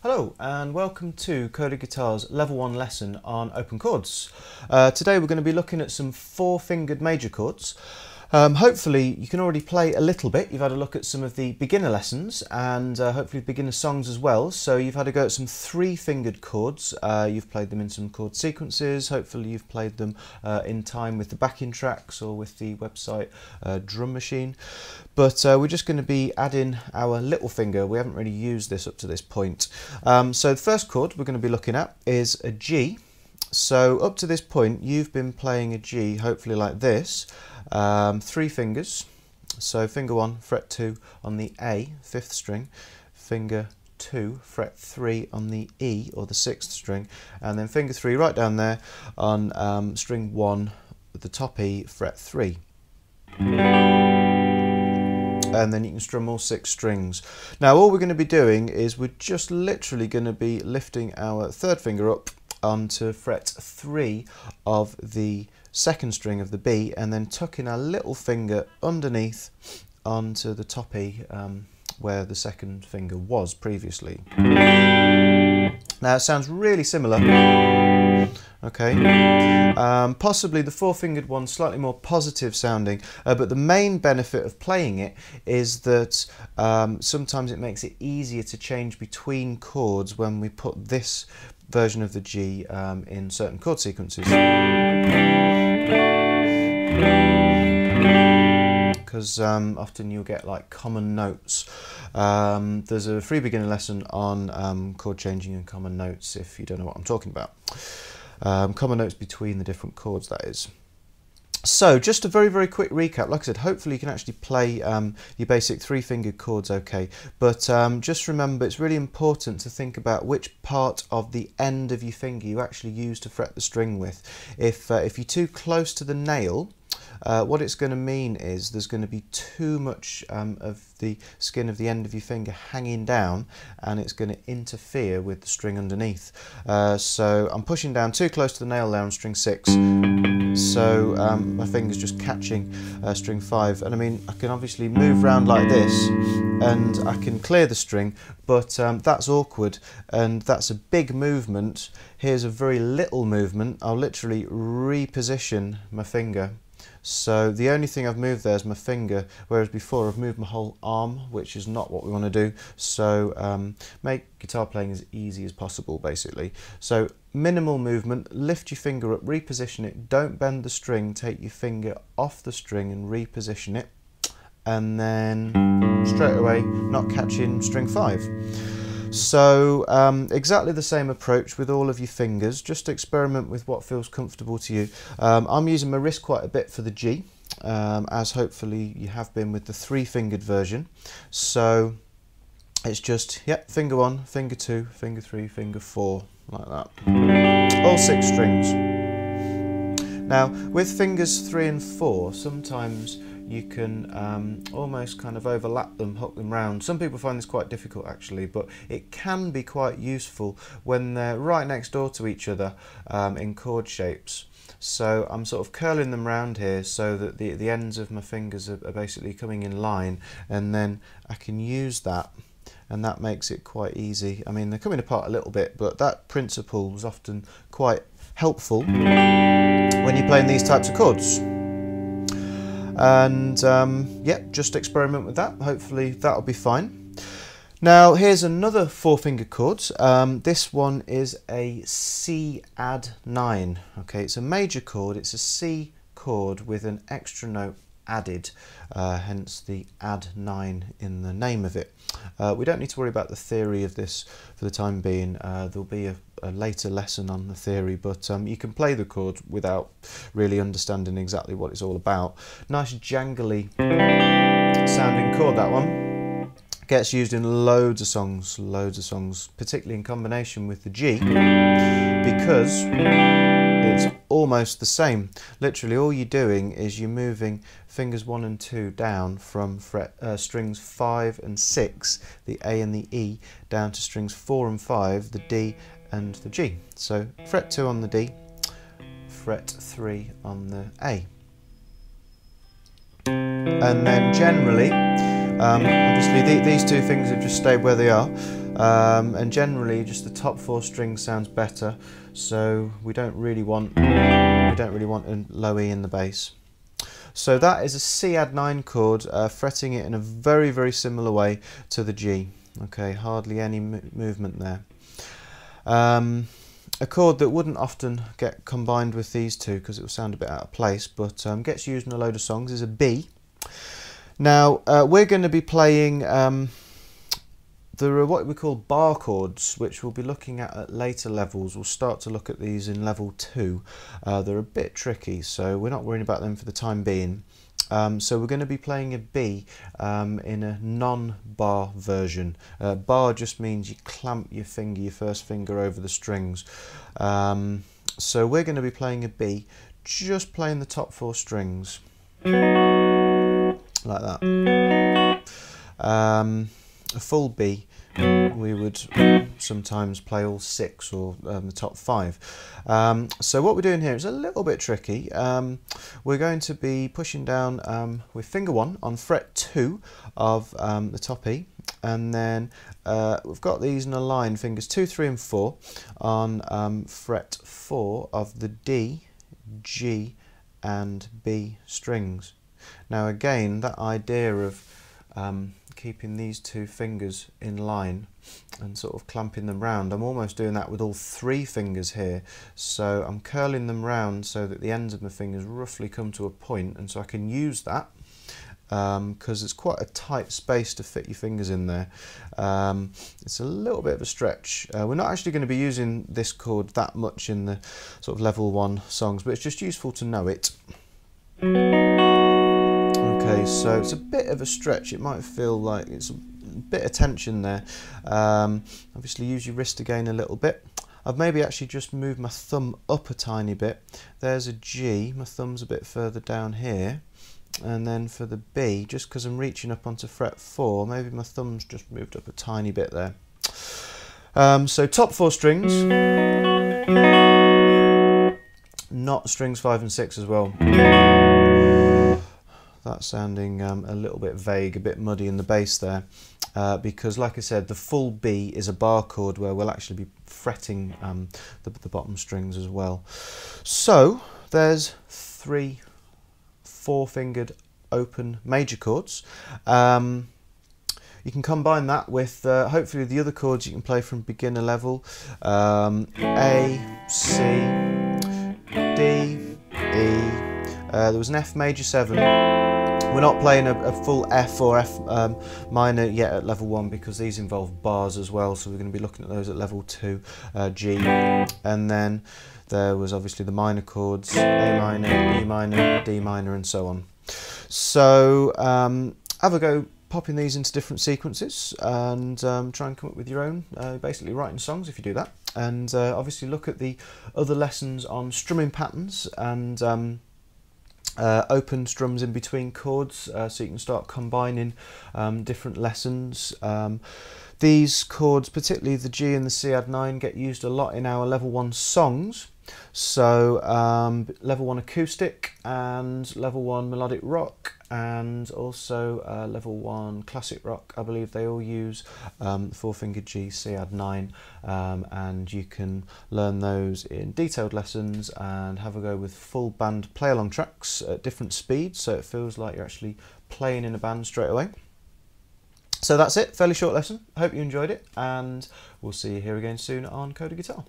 Hello and welcome to Coda Guitar's Level 1 lesson on open chords. Today we're going to be looking at some four-fingered major chords. Hopefully you can already play a little bit. You've had a look at some of the beginner lessons and hopefully beginner songs as well. So you've had a go at some three-fingered chords. You've played them in some chord sequences. Hopefully you've played them in time with the backing tracks or with the website drum machine. But we're just going to be adding our little finger. We haven't really used this up to this point. So the first chord we're going to be looking at is a G. So up to this point you've been playing a G, hopefully like this. Three fingers, so finger 1, fret 2 on the A, 5th string, finger 2, fret 3 on the E or the 6th string, and then finger 3 right down there on string 1 with the top E, fret 3. And then you can strum all 6 strings. Now all we're going to be doing is we're just literally going to be lifting our third finger up onto fret 3 of the 2nd string of the B and then tucking our little finger underneath onto the top E where the 2nd finger was previously. Now it sounds really similar, okay, possibly the four-fingered one slightly more positive sounding, but the main benefit of playing it is that sometimes it makes it easier to change between chords when we put this version of the G in certain chord sequences. Because often you'll get like common notes. There's a free beginner lesson on chord changing and common notes if you don't know what I'm talking about. Common notes between the different chords, that is. So just a very quick recap. Like I said, hopefully you can actually play your basic three-fingered chords okay, but just remember it's really important to think about which part of the end of your finger you actually use to fret the string with. If you're too close to the nail, what it's going to mean is there's going to be too much of the skin of the end of your finger hanging down and it's going to interfere with the string underneath. So I'm pushing down too close to the nail there on string 6, so my finger's just catching string 5, and I mean I can obviously move around like this and I can clear the string, but that's awkward and that's a big movement. Here's a very little movement. I'll literally reposition my finger. So the only thing I've moved there is my finger, whereas before I've moved my whole arm, which is not what we want to do. So make guitar playing as easy as possible, basically. So minimal movement, lift your finger up, reposition it, don't bend the string, take your finger off the string and reposition it, and then straight away not catching string 5. So exactly the same approach with all of your fingers. Just experiment with what feels comfortable to you. I'm using my wrist quite a bit for the G, as hopefully you have been with the three-fingered version. So it's just, yep, finger 1, finger 2, finger 3, finger 4, like that. All 6 strings. Now with fingers 3 and 4, sometimes you can almost kind of overlap them, hook them round. Some people find this quite difficult actually, but it can be quite useful when they're right next door to each other in chord shapes. So I'm sort of curling them round here so that the ends of my fingers are basically coming in line, and then I can use that, and that makes it quite easy. I mean, they're coming apart a little bit, but that principle is often quite helpful when you're playing these types of chords. And yeah, just experiment with that. Hopefully that'll be fine. Now here's another four-fingered chord. This one is a C add 9. Okay, it's a major chord. It's a C chord with an extra note added, hence the add 9 in the name of it. We don't need to worry about the theory of this for the time being. There'll be a later lesson on the theory, but you can play the chord without really understanding exactly what it's all about. Nice jangly sounding chord, that one. Gets used in loads of songs, particularly in combination with the G, because it's almost the same. Literally all you're doing is you're moving fingers 1 and 2 down from strings 5 and 6, the A and the E, down to strings 4 and 5, the D and the G. So fret 2 on the D, fret 3 on the A. And then generally, obviously these two things have just stayed where they are. and generally just the top 4 strings sounds better, so we don't really want a low E in the bass. So that is a C add 9 chord, fretting it in a very similar way to the G. Okay, hardly any movement there. A chord that wouldn't often get combined with these two because it will sound a bit out of place, but gets used in a load of songs, is a B. Now we're going to be playing there are what we call bar chords, which we'll be looking at later levels. We'll start to look at these in level 2. They're a bit tricky, so we're not worrying about them for the time being. So we're going to be playing a B in a non-bar version. Bar just means you clamp your first finger over the strings. So we're going to be playing a B, just playing the top 4 strings, like that. A full B, we would sometimes play all 6 or the top 5. So what we're doing here is a little bit tricky. We're going to be pushing down with finger 1 on fret 2 of the top E, and then we've got these in a line, fingers 2, 3 and 4 on fret 4 of the D, G and B strings. Now again, that idea of keeping these 2 fingers in line and sort of clamping them round, I'm almost doing that with all 3 fingers here, so I'm curling them round so that the ends of my fingers roughly come to a point, and so I can use that because it's quite a tight space to fit your fingers in there. It's a little bit of a stretch. We're not actually going to be using this chord that much in the sort of level 1 songs, but it's just useful to know it. Okay, so it's a bit of a stretch. It might feel like it's a bit of tension there. Obviously use your wrist again a little bit. I've maybe actually just moved my thumb up a tiny bit. There's a G, my thumb's a bit further down here. And then for the B, just because I'm reaching up onto fret 4, maybe my thumb's just moved up a tiny bit there. So top 4 strings, not strings 5 and 6 as well. That's sounding a little bit vague, a bit muddy in the bass there, because like I said, the full B is a bar chord where we'll actually be fretting the bottom strings as well. So there's 3 4-fingered open major chords. You can combine that with hopefully the other chords you can play from beginner level, A, C, D, E. There was an F major 7. We're not playing a full F or F minor yet at level 1 because these involve bars as well, so we're going to be looking at those at level 2, G, and then there was obviously the minor chords, A minor, E minor, D minor and so on. So have a go popping these into different sequences and try and come up with your own, basically writing songs if you do that. And obviously look at the other lessons on strumming patterns and open strums in between chords, so you can start combining different lessons. These chords, particularly the G and the C add 9, get used a lot in our level 1 songs. So level 1 acoustic and level 1 melodic rock, and also level 1 classic rock, I believe they all use 4-fingered G, C add 9, and you can learn those in detailed lessons and have a go with full band play along tracks at different speeds, so it feels like you're actually playing in a band straight away. So that's it, fairly short lesson. I hope you enjoyed it, and we'll see you here again soon on Coda Guitar.